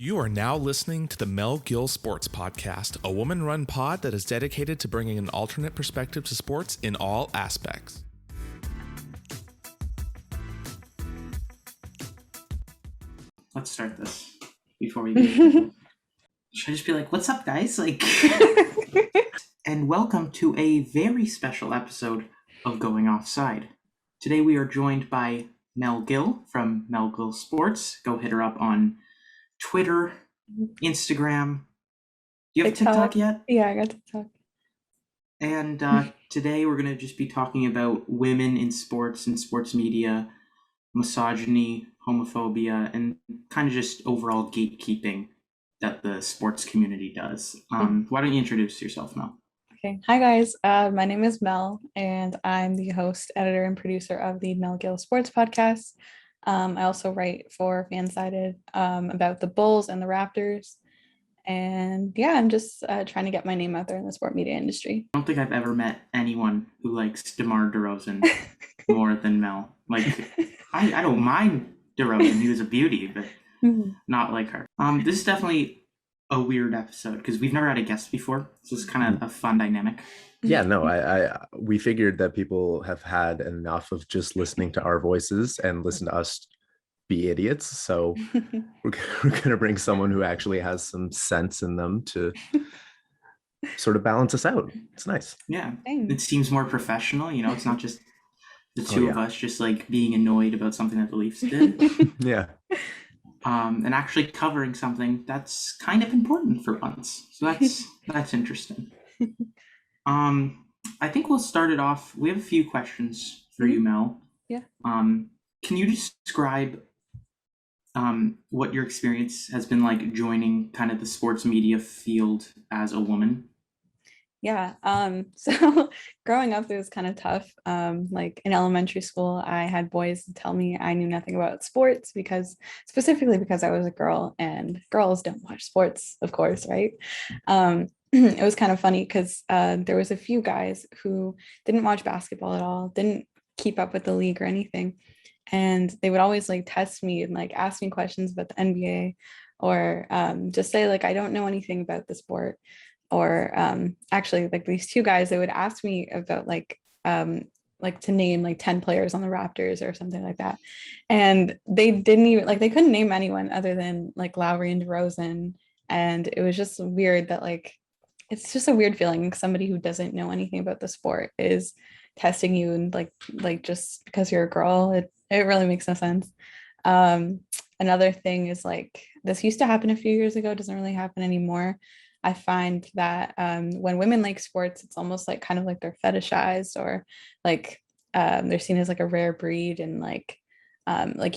You are now listening to the Mel Gill Sports Podcast, a woman-run pod that is dedicated to bringing an alternate perspective to sports in all aspects. Let's start this before we begin. Should I just be like, what's up, guys? And welcome to a very special episode of Going Offside. Today we are joined by Mel Gill from Mel Gill Sports. Go hit her up on Twitter, Instagram. Do you have TikTok yet? Yeah, I got TikTok. And today we're going to just be talking about women in sports and sports media, misogyny, homophobia, and kind of just overall gatekeeping that the sports community does. Why don't you introduce yourself, Mel? Okay. Hi, guys. My name is Mel, and I'm the host, editor, and producer of the Mel Gill Sports Podcast. I also write for Fansided about the Bulls and the Raptors. And yeah, I'm just trying to get my name out there in the sport media industry. I don't think I've ever met anyone who likes DeMar DeRozan more than Mel. I don't mind DeRozan. He was a beauty, but not like her. This is definitely a weird episode because we've never had a guest before. So it's kind of a fun dynamic. Yeah, no, we figured that people have had enough of just listening to our voices and listen to us be idiots. So we're going to bring someone who actually has some sense in them to sort of balance us out. It's nice. Yeah, it seems more professional. You know, it's not just the two of us just like being annoyed about something that the Leafs did. Yeah. And actually covering something that's kind of important for once. So that's interesting. I think we'll start it off. We have a few questions for you, Mel. Yeah. Can you describe what your experience has been like joining kind of the sports media field as a woman? Yeah. So growing up, it was kind of tough. Like in elementary school, I had boys tell me I knew nothing about sports specifically because I was a girl and girls don't watch sports, of course, right? It was kind of funny because there was a few guys who didn't watch basketball at all, didn't keep up with the league or anything. And they would always like test me and like ask me questions about the NBA or just say like, I don't know anything about the sport. Or actually like these two guys, they would ask me about like to name like 10 players on the Raptors or something like that. And they didn't even they couldn't name anyone other than like Lowry and DeRozan. And it was just weird that it's just a weird feeling. Somebody who doesn't know anything about the sport is testing you and like just because you're a girl, it really makes no sense. Another thing is like this used to happen a few years ago, doesn't really happen anymore. I find that when women like sports, it's almost like kind of like they're fetishized or like they're seen as like a rare breed. And like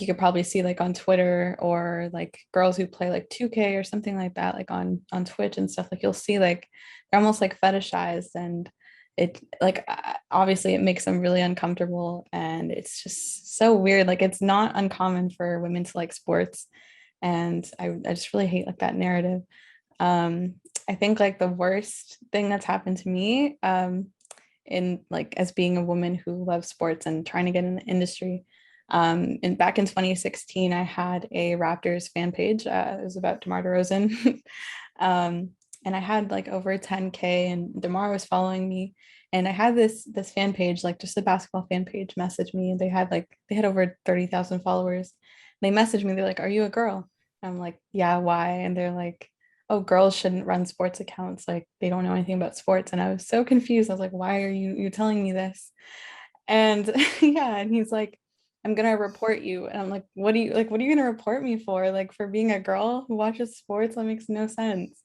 you could probably see like on Twitter or like girls who play like 2K or something like that, like on Twitch and stuff, like you'll see like they're almost like fetishized, and it like obviously it makes them really uncomfortable. And it's just so weird. Like it's not uncommon for women to like sports. And I just really hate like that narrative. I think like the worst thing that's happened to me in like as being a woman who loves sports and trying to get in the industry. And back in 2016, I had a Raptors fan page. It was about DeMar DeRozan. And I had like over 10K and DeMar was following me. And I had this fan page, like just a basketball fan page, message me. And they had over 30,000 followers. They messaged me, they're like, "Are you a girl?" And I'm like, "Yeah, why?" And they're like, "Oh, girls shouldn't run sports accounts. Like they don't know anything about sports." And I was so confused. I was like, "Why are you telling me this?" And yeah, and he's like, "I'm gonna report you." And I'm like, what are you gonna report me for? Like for being a girl who watches sports? That makes no sense.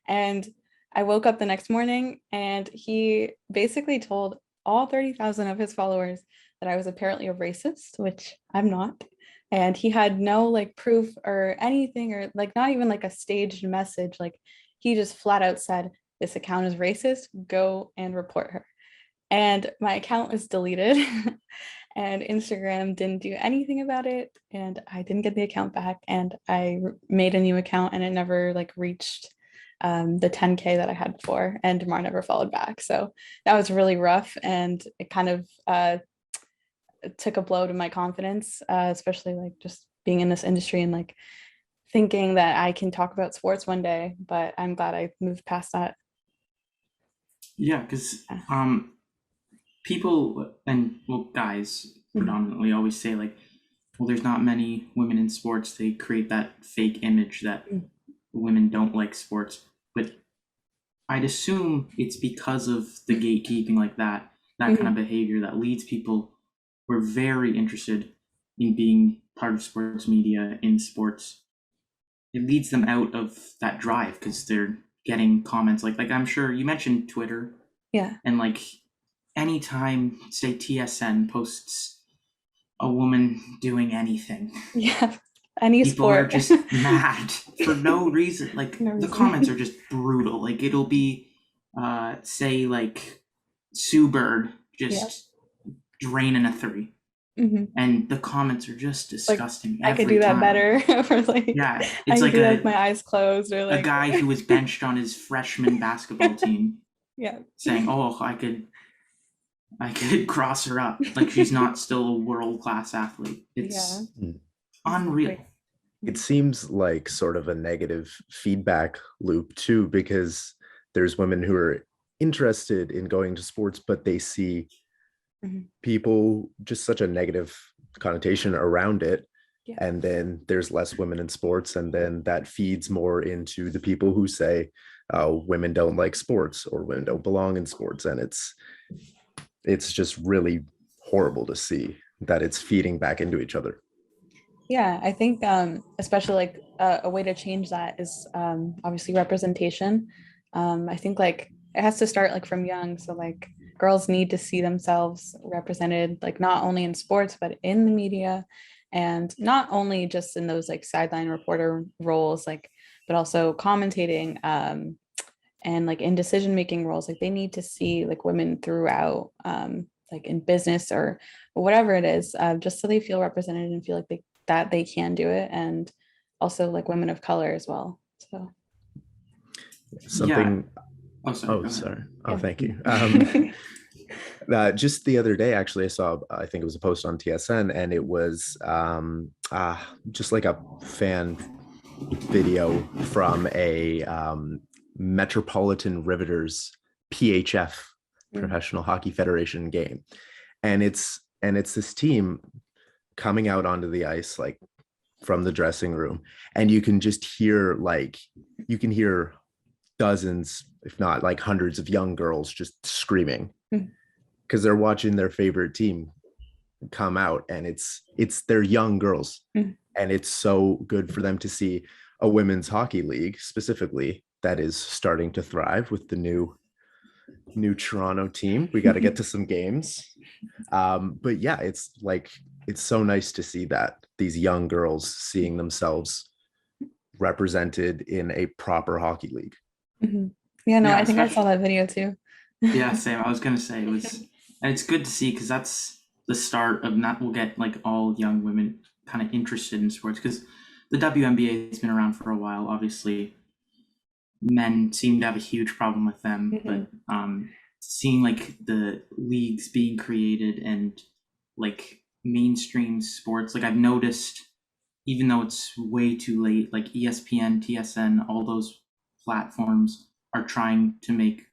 And I woke up the next morning and he basically told all 30,000 of his followers that I was apparently a racist, which I'm not. And he had no like proof or anything, or like not even like a staged message. Like he just flat out said, "This account is racist, go and report her." And my account was deleted and Instagram didn't do anything about it. And I didn't get the account back, and I made a new account and it never like reached the 10K that I had before, and DeMar never followed back. So that was really rough. And it kind of took a blow to my confidence, especially like just being in this industry and like thinking that I can talk about sports one day, but I'm glad I moved past that. Yeah, because people and guys predominantly always say like, well, there's not many women in sports. They create that fake image that women don't like sports. But I'd assume it's because of the gatekeeping like that kind of behavior that leads people who are very interested in being part of sports media in sports. It leads them out of that drive because they're getting comments like I'm sure you mentioned Twitter. Yeah. And like anytime, say TSN posts a woman doing anything. Yeah. Any people sport. are just mad for no reason. Like the comments are just brutal. Like it'll be say like Sue Bird just draining a 3. And the comments are just disgusting. Like, I could do that better. Or like, yeah, it's like with my eyes closed, or like a guy who was benched on his freshman basketball team. Yeah, saying, "Oh, I could cross her up. Like she's not still a world-class athlete." It's unreal. It seems like sort of a negative feedback loop too, because there's women who are interested in going to sports, but they see people just such a negative connotation around it. Yeah. And then there's less women in sports, and then that feeds more into the people who say women don't like sports or women don't belong in sports. And it's just really horrible to see that it's feeding back into each other. Yeah, I think especially like a way to change that is obviously representation. I think like it has to start like from young. So like girls need to see themselves represented, like not only in sports, but in the media, and not only just in those like sideline reporter roles, like, but also commentating and like in decision-making roles. Like they need to see like women throughout, like in business or whatever it is, just so they feel represented and feel like that they can do it. And also like women of color as well. So something. Yeah. Sorry. Oh, yeah. thank you. Just the other day, actually, I saw, I think it was a post on TSN, and it was just like a fan video from a Metropolitan Riveters PHF, Professional Hockey Federation game. And it's this team coming out onto the ice, like from the dressing room. And you can just hear dozens, if not like hundreds of young girls just screaming because they're watching their favorite team come out, and it's their young girls. And it's so good for them to see a women's hockey league specifically that is starting to thrive with the new Toronto team. We got to get to some games. But yeah, it's so nice to see that these young girls seeing themselves represented in a proper hockey league. Yeah, no, I think I saw that video too. Yeah, same. I was gonna say it was, and it's good to see because that's the start of we'll get like all young women kind of interested in sports, because the WNBA has been around for a while. Obviously, men seem to have a huge problem with them, but seeing like the leagues being created and like mainstream sports, like I've noticed, even though it's way too late, like ESPN, TSN, all those platforms are trying to make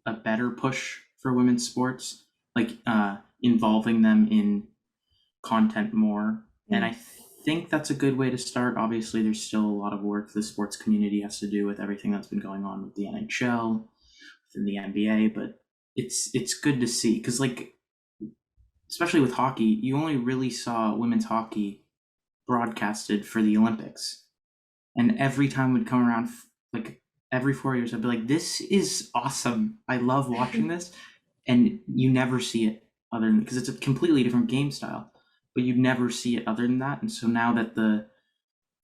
a better push for women's sports, like involving them in content more. And I think that's a good way to start. Obviously, there's still a lot of work the sports community has to do with everything that's been going on with the NHL, within the NBA, but it's good to see, because like, especially with hockey, you only really saw women's hockey broadcasted for the Olympics. And every time we'd come around, like every 4 years, I'd be like, this is awesome. I love watching this. And you never see it other than, because it's a completely different game style, but you'd never see it other than that. And so now that the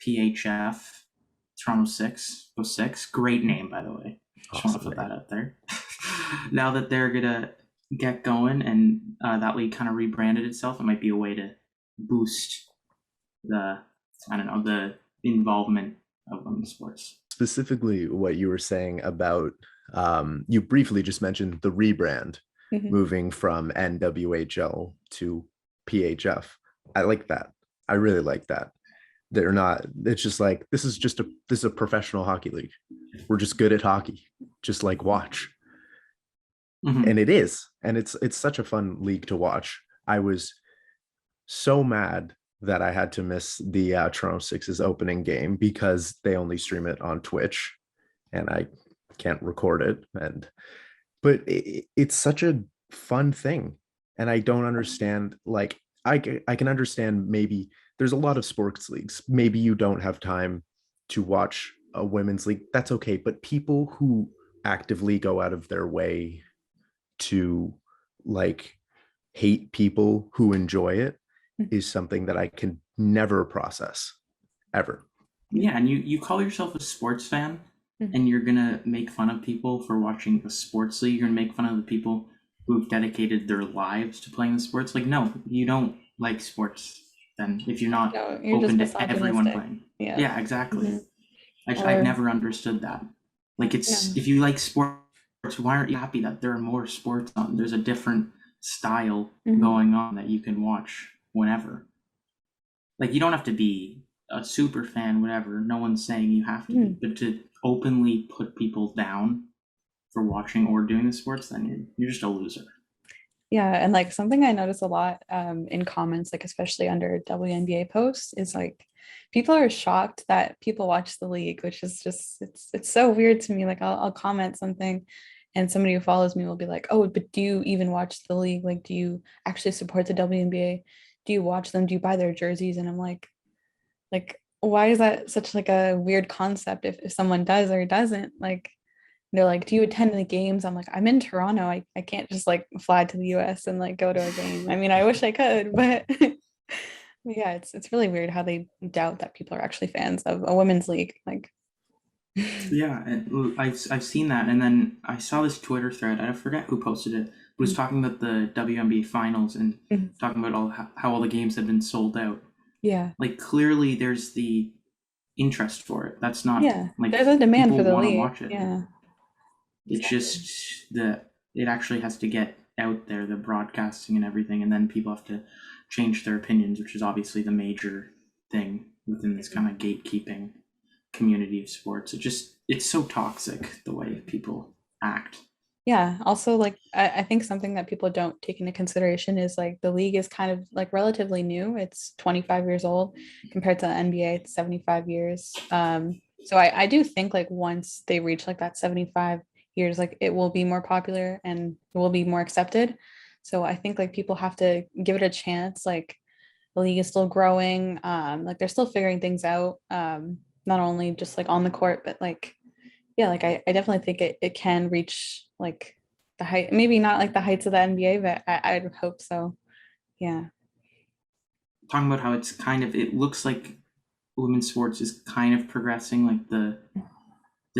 PHF, Toronto 606, great name, by the way. Just want to put that out there. Now that they're going to get going and that league kind of rebranded itself, it might be a way to boost the involvement of women's sports. Specifically, what you were saying about, you briefly just mentioned the rebrand, moving from NWHL to PHF. I like that. I really like that. They're not. It's just like this is a professional hockey league. We're just good at hockey. Just like watch. Mhm. And it is. And it's such a fun league to watch. I was so mad that I had to miss the Toronto Six's opening game because they only stream it on Twitch and I can't record it. But it's such a fun thing. And I don't understand, like, I can understand maybe there's a lot of sports leagues. Maybe you don't have time to watch a women's league. That's okay. But people who actively go out of their way to like hate people who enjoy it is something that I can never process ever. Yeah, and you call yourself a sports fan, and you're gonna make fun of people for watching a sports league. You're gonna make fun of the people who've dedicated their lives to playing the sports. Like, no, you don't like sports. Then if you're not No, you're open just to everyone misogynistic. playing, Yeah. exactly. Mhm. I've Or never understood that. Like, it's if you like sports, why aren't you happy that there are more sports on? There's a different style going on that you can watch whenever. Like, you don't have to be a super fan, whatever. No one's saying you have to be, but to openly put people down for watching or doing the sports, then you're just a loser. Yeah, and like something I notice a lot in comments, like especially under WNBA posts, is like people are shocked that people watch the league, which is just it's so weird to me. Like I'll comment something and somebody who follows me will be like, "Oh, but do you even watch the league? Like, do you actually support the WNBA? Do you watch them? Do you buy their jerseys?" And I'm like, why is that such like a weird concept if someone does or doesn't? Like they're like, do you attend the games? I'm like, I'm in Toronto. I can't just like fly to the US and like go to a game. I mean, I wish I could, but yeah, it's really weird how they doubt that people are actually fans of a women's league. Like Yeah, and I've seen that, and then I saw this Twitter thread. I forget who posted it. It was talking about the WNBA finals and talking about how all the games have been sold out. yeah. Like, clearly there's the interest for it. That's not Yeah. like There's a demand people for the want to league. watch it. Yeah. It's Exactly. just that it actually has to get out there, the broadcasting and everything, and then people have to change their opinions, which is obviously the major thing within this kind of gatekeeping community of sports. It's so toxic the way people act. Yeah. Also, like I think something that people don't take into consideration is like the league is kind of like relatively new. It's 25 years old compared to the NBA, it's 75 years. So I do think like once they reach like that 75 years, like it will be more popular and it will be more accepted. So I think like people have to give it a chance. Like the league is still growing. Like they're still figuring things out. Not only just like on the court, but like yeah, like I definitely think it can reach like the height, maybe not like the heights of the NBA, but I would hope so. Yeah. Talking about how it looks like women's sports is kind of progressing, like the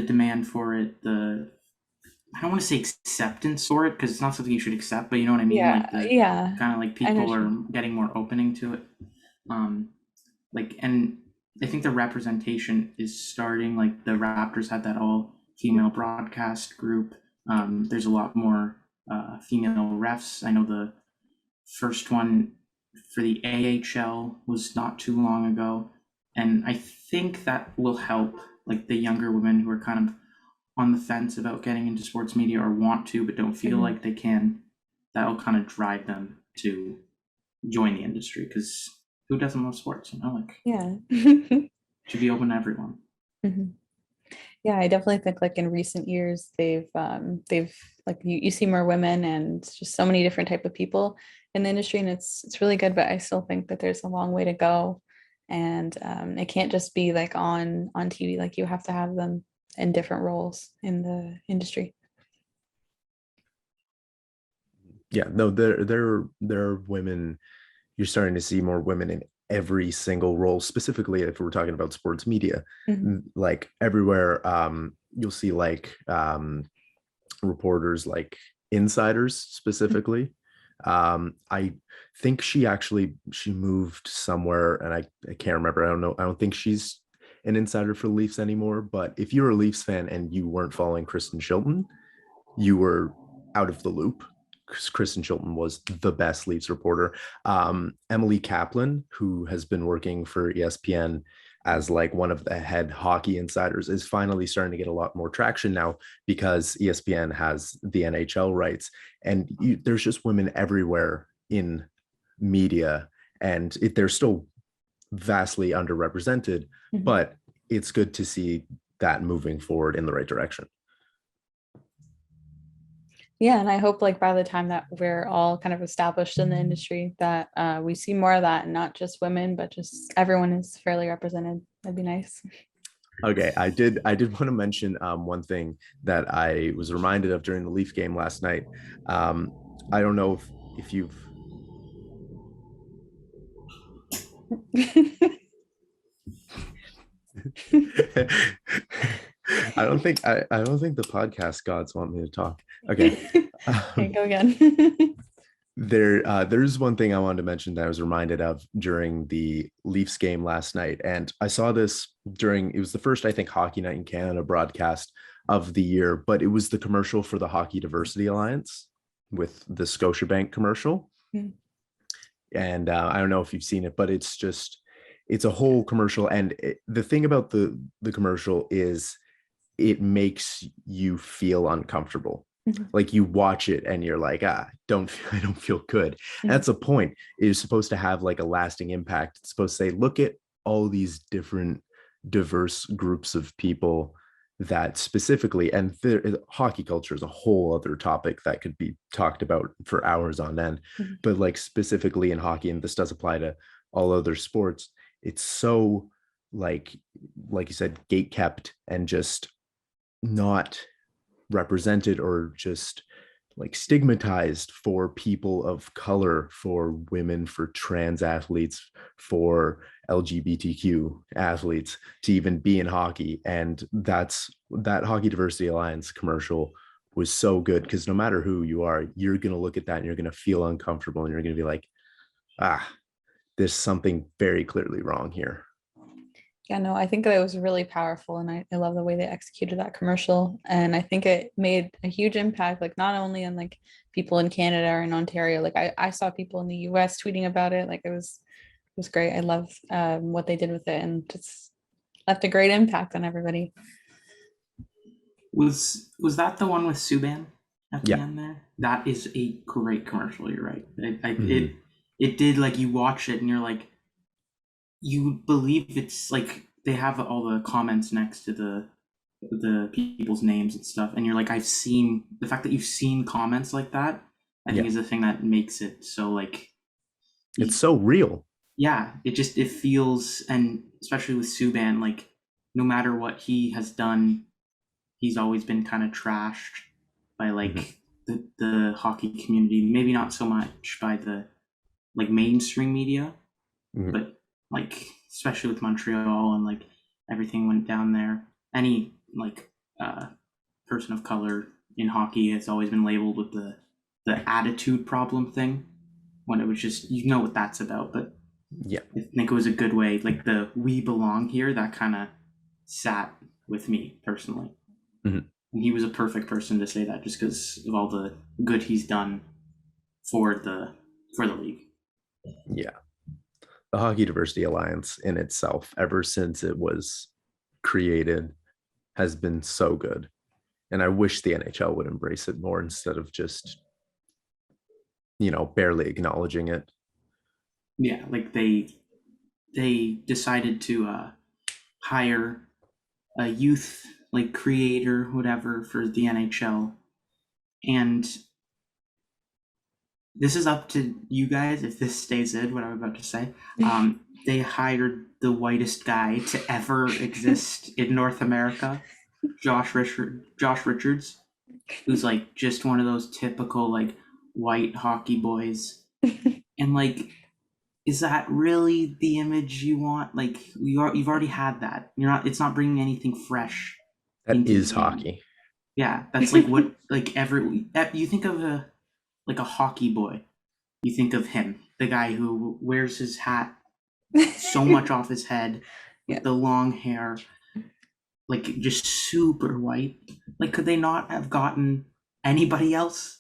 demand for it, I don't want to say acceptance for it because it's not something you should accept, but you know what I mean? Yeah. Like the Yeah. kind of like I know people what you are mean. getting more opening to it. Like, and I think the representation is starting. Like the Raptors had that all female broadcast group. There's a lot more female refs. I know the first one for the AHL was not too long ago, and I think that will help like the younger women who are kind of on the fence about getting into sports media or want to but don't feel like they can. That'll kind of drive them to join the industry because who doesn't love sports? Like Yeah. should be open to everyone. Mhm. Yeah, I definitely think like in recent years they've like you see more women and just so many different type of people in the industry and it's really good, but I still think that there's a long way to go. And it can't just be like on TV, like you have to have them in different roles in the industry. Yeah, no, there are women. You're starting to see more women in every single role, specifically if we're talking about sports media. Like everywhere, you'll see like reporters, like insiders specifically. I think she moved somewhere, and I can't remember. I don't know. I don't think she's an insider for the Leafs anymore. But if you're a Leafs fan and you weren't following Kristen Shilton, you were out of the loop Kristen Chilton was the best Leafs reporter. Emily Kaplan, who has been working for ESPN as like one of the head hockey insiders, is finally starting to get a lot more traction now because ESPN has the NHL rights, and there's just women everywhere in media, and they're still vastly underrepresented, but it's good to see that moving forward in the right direction. Yeah, and I hope like by the time that we're all kind of established in the industry that we see more of that, and not just women, but just everyone is fairly represented. That'd be nice. Okay, I did want to mention one thing that I was reminded of during the Leaf game last night. I don't know if you've I don't think the podcast gods want me to talk. Okay. Okay, go again. There's one thing I wanted to mention that I was reminded of during the Leafs game last night. And I saw this it was the first, I think, Hockey Night in Canada broadcast of the year, but it was the commercial for the Hockey Diversity Alliance with the Scotiabank commercial. And I don't know if you've seen it, but it's a whole commercial. And the thing about the commercial is it makes you feel uncomfortable. Like you watch it and you're like, I don't feel good. That's a point. It is supposed to have like a lasting impact. It's supposed to say, look at all these different diverse groups of people that specifically, and hockey culture is a whole other topic that could be talked about for hours on end, but like specifically in hockey, and this does apply to all other sports, it's so like you said, gate kept and just not represented, or just like stigmatized for people of color, for women, for trans athletes, for LGBTQ athletes to even be in hockey. And that Hockey Diversity Alliance commercial was so good, because no matter who you are, you're going to look at that and you're going to feel uncomfortable, and you're going to be like, there's something very clearly wrong here. Yeah, no, I think that it was really powerful, and I love the way they executed that commercial. And I think it made a huge impact, like not only on like people in Canada or in Ontario. Like I saw people in the US tweeting about it. Like it was great. I love what they did with it, and just left a great impact on everybody. Was that the one with Subban at the end there? That is a great commercial. You're right. It did, like, you watch it and you're like, you believe it's like they have all the comments next to the people's names and stuff, and you're like, I've seen the fact that you've seen comments like that. I think is the thing that makes it so like it's so real. Yeah, it feels, and especially with Subban, like no matter what he has done, he's always been kind of trashed by like the hockey community. Maybe not so much by the like mainstream media, but like especially with Montreal and like everything went down there. Any like person of color in hockey has always been labeled with the attitude problem thing, when it was just, you know what that's about. But I think it was a good way, like the "we belong here," that kind of sat with me personally. And he was a perfect person to say that, just because of all the good he's done for the league. The Hockey Diversity Alliance in itself, ever since it was created, has been so good. And I wish the NHL would embrace it more, instead of just, barely acknowledging it. Yeah, like they decided to hire a youth like creator, whatever, for the NHL. And this is up to you guys if this stays in, what I'm about to say. They hired the whitest guy to ever exist in North America, Josh Richards, who's like just one of those typical like white hockey boys. And like, is that really the image you want? Like, you've already had that. It's not bringing anything fresh. That is hockey. Yeah, that's like what, like, you think of a hockey boy, you think of him, the guy who wears his hat so much off his head, with the long hair, like just super white. Like, could they not have gotten anybody else?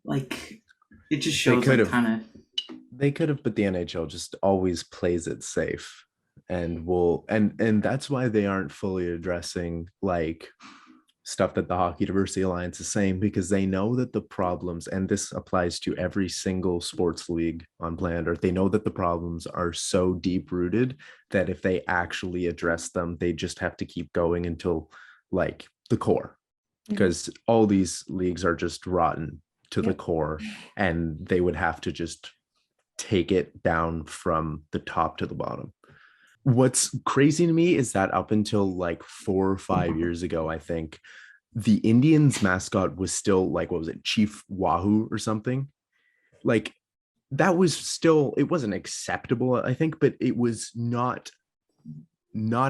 Like, it just They shows could like have. kind of. They could have, but the NHL just always plays it safe, and will and that's why they aren't fully addressing like stuff that the Hockey Diversity Alliance is saying, because they know that the problems, and this applies to every single sports league on planet Earth, they know that the problems are so deep rooted that if they actually address them, they just have to keep going until like the core, because all these leagues are just rotten to the core, and they would have to just take it down from the top to the bottom. What's crazy to me is that up until like 4 or 5 years ago, I think the Indians mascot was still like, what was it, Chief Wahoo or something? Like that was still, it wasn't acceptable, I think, but it was not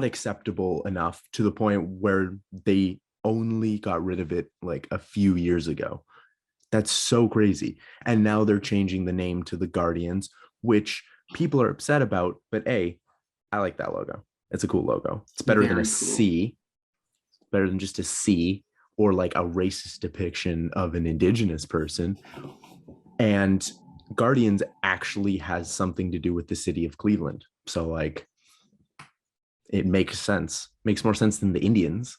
acceptable enough to the point where they only got rid of it like a few years ago. That's so crazy. And now they're changing the name to the Guardians, which people are upset about. But A, I like that logo. It's a cool logo. It's better than a Very cool. C, better than just a C or like a racist depiction of an indigenous person. And Guardians actually has something to do with the city of Cleveland. So like it makes sense. Makes more sense than the Indians.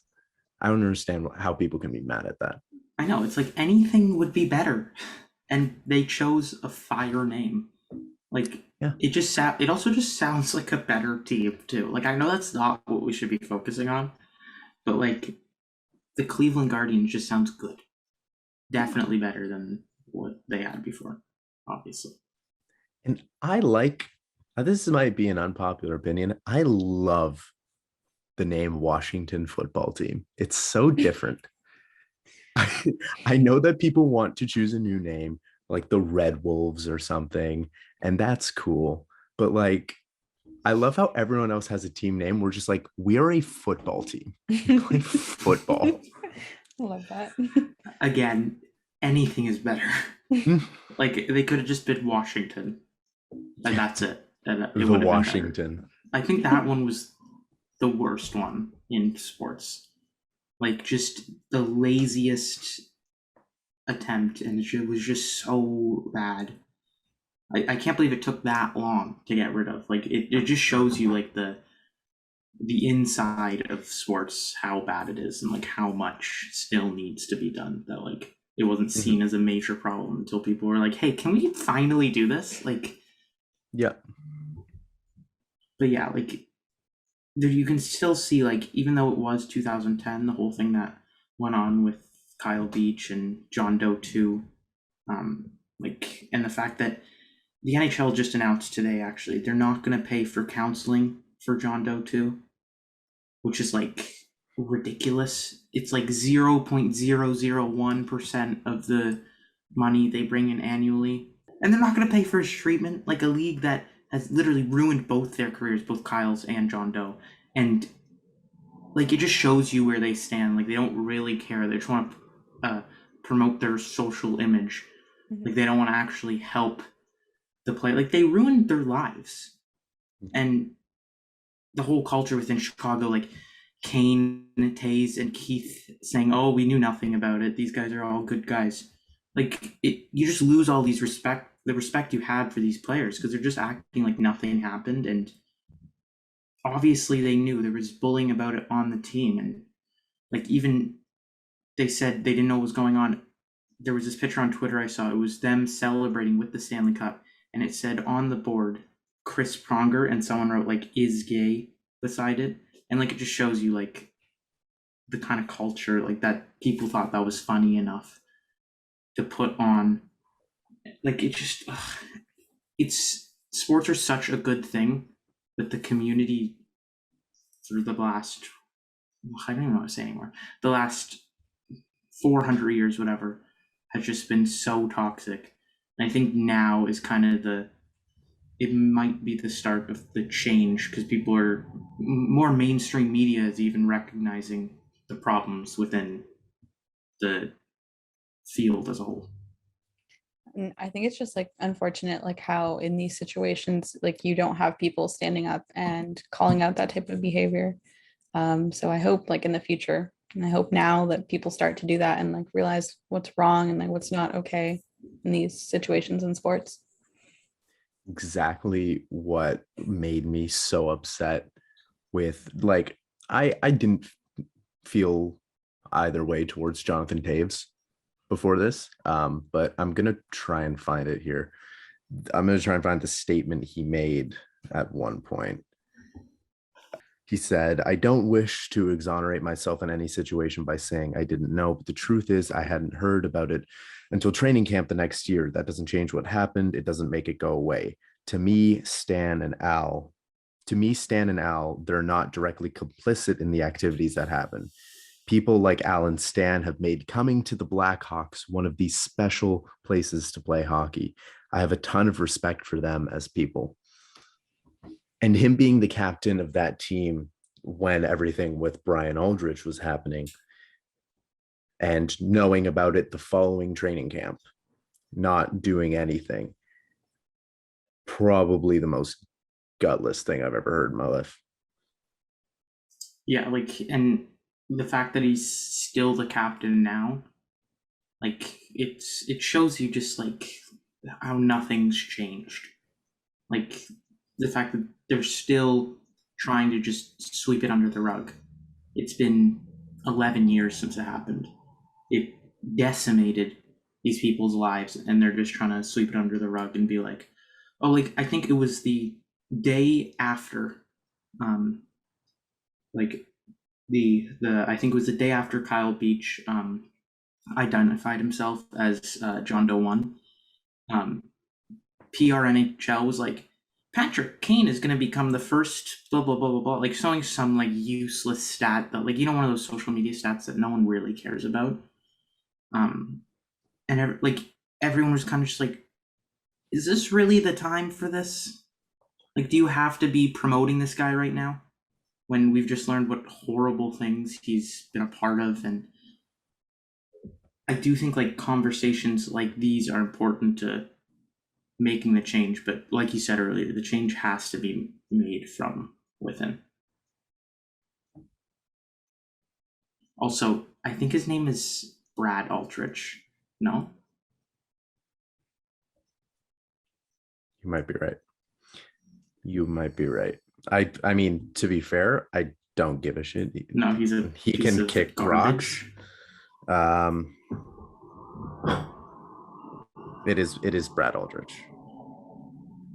I don't understand how people can be mad at that. I know, it's like anything would be better, and they chose a fire name. Like, Yeah. it also just sounds like a better team too. Like, I know that's not what we should be focusing on, but like the Cleveland Guardians just sounds good. Definitely better than what they had before, obviously. And I like, this might be an unpopular opinion, I love the name Washington football team. It's so different. I know that people want to choose a new name, like the Red Wolves or something, and that's cool. But like, I love how everyone else has a team name. We're just like, we are a football team. We play football. I love that. Again, anything is better. Like, they could have just been Washington, and that's it. And it The would have been Washington. better. I think that one was the worst one in sports. Like, just the laziest attempt, and it was just so bad. I can't believe it took that long to get rid of. Like, it just shows you like the inside of sports, how bad it is, and like how much still needs to be done. That like it wasn't seen as a major problem until people were like, "Hey, can we finally do this?" Like, Yeah. but yeah, like there, you can still see, like, even though it was 2010, the whole thing that went on with Kyle Beach and John Doe 2, like, and the fact that the NHL just announced today, actually, they're not going to pay for counseling for John Doe 2, which is like ridiculous. It's like 0.001% of the money they bring in annually. And they're not going to pay for his treatment, like a league that has literally ruined both their careers, both Kyle's and John Doe. And like, it just shows you where they stand. Like, they don't really care. They just want to promote their social image. Like, they don't want to actually help the play. Like, they ruined their lives. And the whole culture within Chicago, like Kane, Taze, and Keith saying, "Oh, we knew nothing about it. These guys are all good guys." Like, you just lose all the respect you had for these players, because they're just acting like nothing happened. And obviously they knew there was bullying about it on the team. And like, even they said they didn't know what was going on. There was this picture on Twitter I saw. It was them celebrating with the Stanley Cup, and it said on the board Chris Pronger, and someone wrote like "is gay" beside it. And like, it just shows you like the kind of culture like that people thought that was funny enough to put on. Like, it just it's sports are such a good thing, but the community through the last, I don't even know what to say anymore, the last 400 years, whatever, has just been so toxic. And I think now is kind of it might be the start of the change, because people are more, mainstream media is even recognizing the problems within the field as a whole. And I think it's just like unfortunate, like how in these situations, like you don't have people standing up and calling out that type of behavior. So I hope like in the future, and I hope now that people start to do that and like realize what's wrong and like what's not okay. in these situations in sports. Exactly what made me so upset with, like, I didn't feel either way towards Jonathan Taves before this, but I'm gonna try and find it here. I'm gonna try and find the statement he made at one point. He said, "I don't wish to exonerate myself in any situation by saying I didn't know, but the truth is I hadn't heard about it until training camp the next year. That doesn't change what happened. It doesn't make it go away. To me, Stan and Al, they're not directly complicit in the activities that happen. People like Al and Stan have made coming to the Blackhawks one of these special places to play hockey. I have a ton of respect for them as people." And him being the captain of that team when everything with Brian Aldrich was happening, and knowing about it the following training camp, not doing anything, probably the most gutless thing I've ever heard in my life. Yeah, like, and the fact that he's still the captain now, like, it shows you just like how nothing's changed. Like, the fact that they're still trying to just sweep it under the rug. It's been 11 years since it happened. It decimated these people's lives, and they're just trying to sweep it under the rug and be like, oh, like, I think it was the day after, like, I think it was the day after Kyle Beach identified himself as John Doe 1. PRNHL was like, Patrick Kane is going to become the first blah, blah, blah, blah, blah, like showing some like useless stat that, like, one of those social media stats that no one really cares about. And everyone was kind of just like, is this really the time for this? Like, do you have to be promoting this guy right now when we've just learned what horrible things he's been a part of? And I do think like conversations like these are important to making the change, but like you said earlier, the change has to be made from within. Also, I think his name is Brad Aldrich. No? You might be right. I mean, to be fair, I don't give a shit. No, he can kick rocks. It is Brad Aldrich.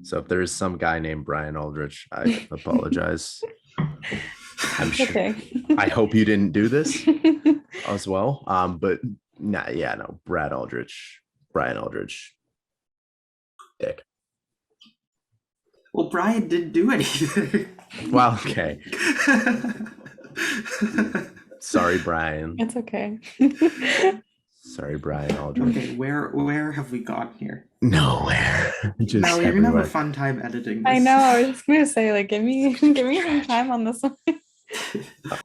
So if there is some guy named Brian Aldrich, I apologize. I'm sure. Okay. I hope you didn't do this as well. But no, Brad Aldrich, Brian Aldrich, dick. Well, Brian didn't do anything. Well, okay. Sorry, Brian. It's okay. Sorry, Brian Aldrich. Okay, where have we gone here? Nowhere. Just no, you're gonna have a fun time editing this. I know. I was just gonna say, like, give me some time on this one.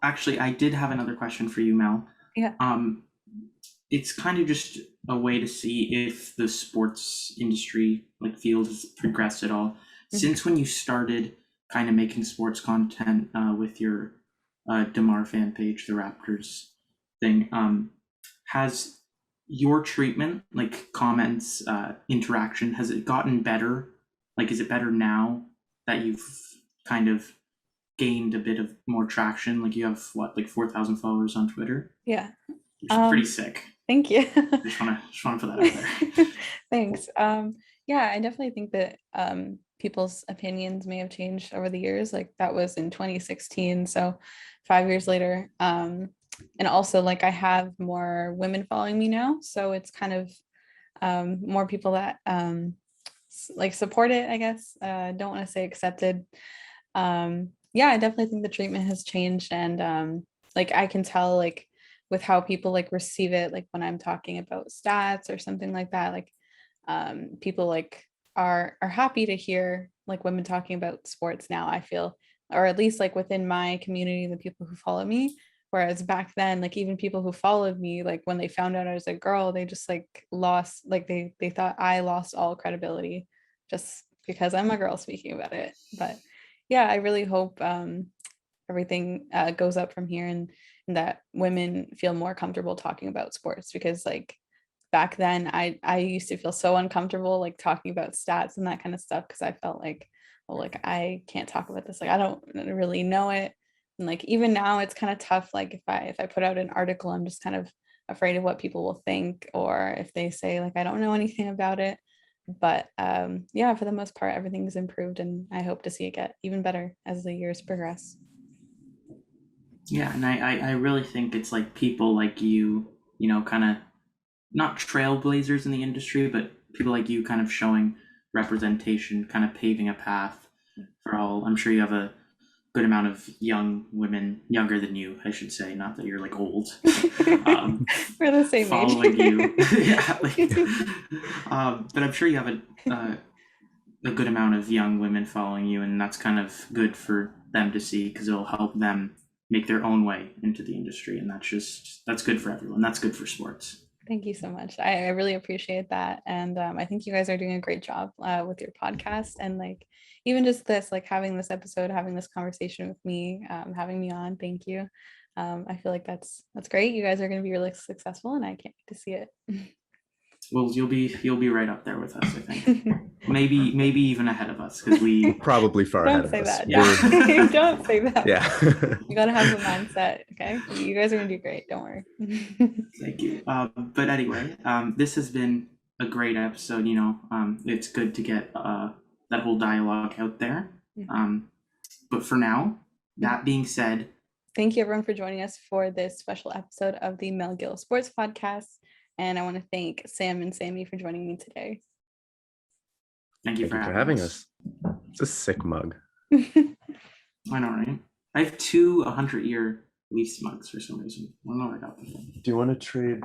Actually, I did have another question for you, Mel. Yeah. It's kind of just a way to see if the sports industry, like, field has progressed at all. Mm-hmm. Since when you started kind of making sports content with your DeMar fan page, the Raptors thing, has your treatment, like comments, interaction, has it gotten better? Like, is it better now that you've kind of gained a bit of more traction? Like, you have like 4,000 followers on Twitter? Yeah. Which is pretty sick. Thank you. just want to put that out there. Thanks. Yeah, I definitely think that people's opinions may have changed over the years. Like, that was in 2016, so 5 years later. And also, like, I have more women following me now, so it's kind of more people that like support it, I guess. Don't want to say accepted. Yeah, I definitely think the treatment has changed, and like, I can tell, like, with how people like receive it, like when I'm talking about stats or something like that, like people like are happy to hear like women talking about sports now, I feel, or at least like within my community, the people who follow me. Whereas back then, like, even people who followed me, like when they found out I was a girl, they just like lost, like they thought I lost all credibility just because I'm a girl speaking about it. But yeah, I really hope everything goes up from here, and that women feel more comfortable talking about sports, because like back then I used to feel so uncomfortable like talking about stats and that kind of stuff because I felt like, well, like I can't talk about this, like I don't really know it. And like even now it's kind of tough, like if I put out an article, I'm just kind of afraid of what people will think, or if they say like I don't know anything about it. But yeah, for the most part everything's improved, and I hope to see it get even better as the years progress. Yeah, and I really think it's like people like you know, kind of not trailblazers in the industry, but people like you kind of showing representation, kind of paving a path for all. I'm sure you have a good amount of young women, younger than you, I should say, not that you're like old. We're the same following age. You. Yeah, but I'm sure you have a good amount of young women following you, and that's kind of good for them to see because it'll help them make their own way into the industry, and that's good for everyone. That's good for sports. Thank you so much. I really appreciate that. And I think you guys are doing a great job with your podcast. And like, even just this, like having this episode, having this conversation with me, having me on, thank you. I feel like that's great. You guys are going to be really successful and I can't wait to see it. Well, you'll be right up there with us, I think. maybe even ahead of us, because we Probably far ahead Don't of say us. that. Yeah. Don't say that. Yeah. You got to have the mindset. Okay. You guys are going to do great. Don't worry. Thank you. But anyway, this has been a great episode. You know, it's good to get that whole dialogue out there. But for now, that being said, thank you everyone for joining us for this special episode of the Mel Gill Sports Podcast. And I want to thank Sam and Sammy for joining me today. Thank you for having us. It's a sick mug. I know, right? I have 2 100-year Leafs mugs for some reason. I don't know where I got them. Do you want to trade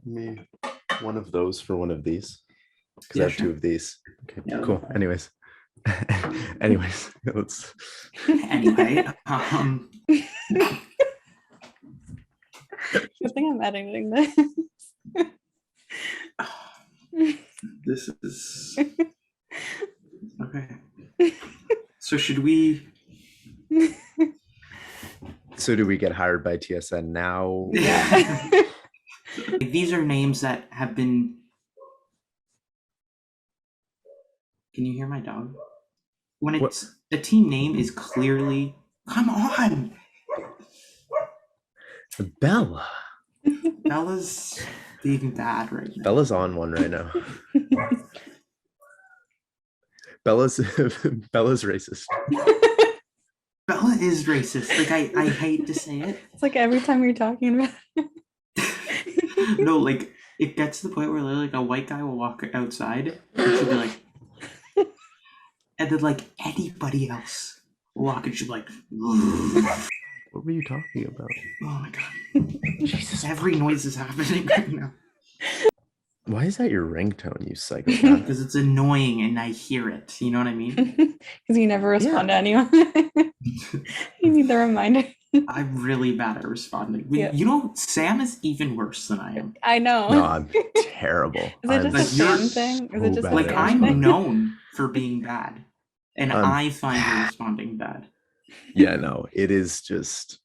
me one of those for one of these? Because Yeah, I have sure. 2 of these. Okay, Yeah. cool. Anyways, let's. Anyway, Good thing I'm editing this. this is okay. So should we? So do we get hired by TSN now? Yeah. These are names that have been. Can you hear my dog? When it's a team name is clearly. Come on, Bella. Bella's being bad right now. Bella's on one right now. Bella's racist. Bella is racist. Like I hate to say it. It's like every time you're talking about it. No, like it gets to the point where like a white guy will walk outside and she'll be like, and then like anybody else will walk and she'll be like, What were you talking about? oh my god, Jesus! Every noise is happening right now. Why is that your ringtone, you psychopath? Because it's annoying and I hear it. You know what I mean? Because you never respond to anyone. You need the reminder. I'm really bad at responding. Yeah. You know, Sam is even worse than I am. I know. No, I'm terrible. Is it just like, a Sam you're thing? Is it just bad a Like Sam I'm thing? known for being bad, and I find you responding bad. Yeah, no, it is just.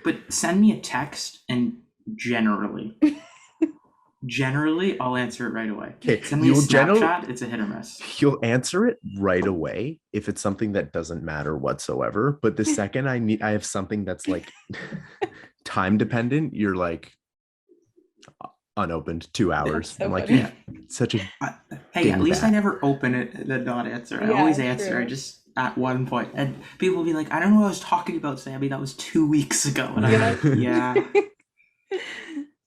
But send me a text, and generally, I'll answer it right away. Okay, Send me a you'll Snapchat, it's a hit or miss. You'll answer it right away if it's something that doesn't matter whatsoever. But the second I have something that's like time dependent, you're like unopened 2 hours. So I'm like, funny. yeah, such a Hey, at least dingbat. I never open it and not answer. I Yeah, always answer. true. I just at one point, and people will be like, "I don't know what I was talking about, Sammy. That was 2 weeks ago." And I'm like, "Yeah."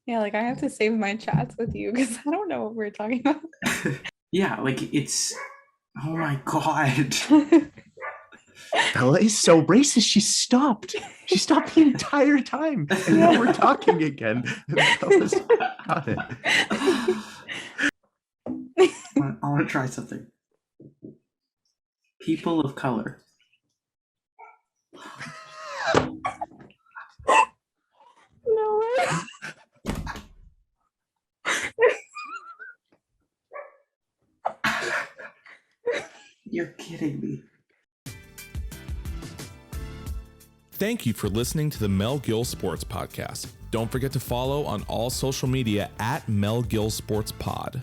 Yeah, like I have to save my chats with you because I don't know what we're talking about. Yeah, like it's. Oh my god. Bella is so racist. She stopped the entire time, and now we're talking again. Bella's got it. I want to try something. People of color. No way. You're kidding me. Thank you for listening to the Mel Gill Sports Podcast. Don't forget to follow on all social media at Mel Gill Sports Pod.